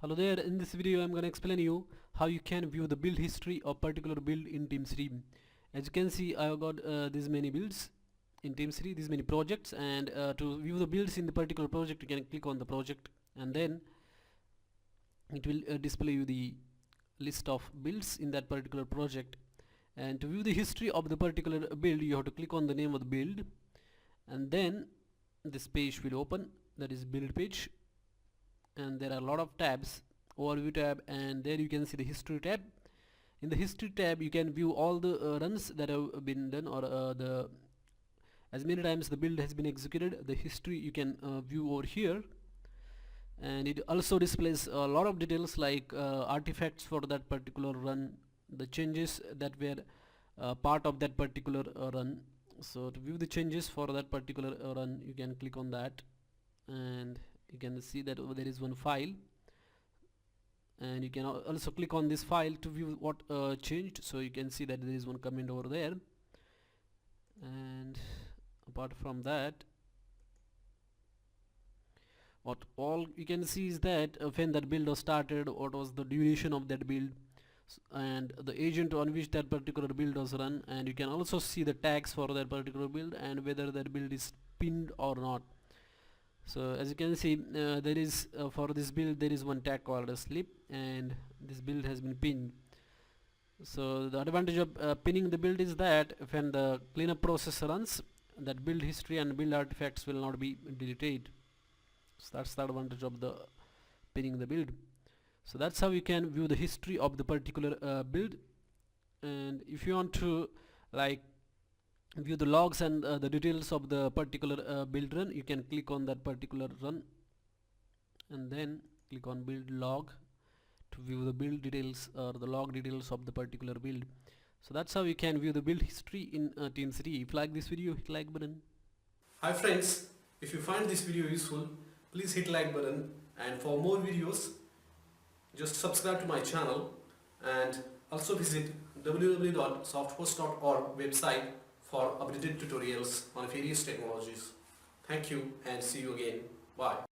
Hello there, in this video I'm going to explain you how you can view the build history of particular build in TeamCity. As you can see, I have got these many builds in TeamCity, these many projects, and to view the builds in the particular project you can click on the project and then it will display you the list of builds in that particular project. And to view the history of the particular build you have to click on the name of the build and then this page will open, that is build page, and there are a lot of tabs, overview tab, and there you can see the history tab. In the history tab you can view all the runs that have been done, or the as many times the build has been executed. The history you can view over here, and it also displays a lot of details like artifacts for that particular run, the changes that were part of that particular run. So to view the changes for that particular run you can click on that, and you can see that over there is one file, and you can also click on this file to view what changed. So you can see that there is one comment over there, and apart from that what all you can see is that when that build was started, what was the duration of that build, and the agent on which that particular build was run, and you can also see the tags for that particular build and whether that build is pinned or not. So as you can see, there is for this build there is one tag called a slip, and this build has been pinned. So the advantage of pinning the build is that when the cleanup process runs, that build history and build artifacts will not be deleted. So that's the advantage of the pinning the build. So that's how you can view the history of the particular build. And if you want to like view the logs and the details of the particular build run, you can click on that particular run and then click on build log to view the build details or the log details of the particular build. So that's how you can view the build history in TeamCity. If you like this video, hit like button. Hi friends, if you find this video useful, please hit like button, and for more videos just subscribe to my channel, and also visit www.softhost.org website for updated tutorials on various technologies. Thank you and see you again. Bye.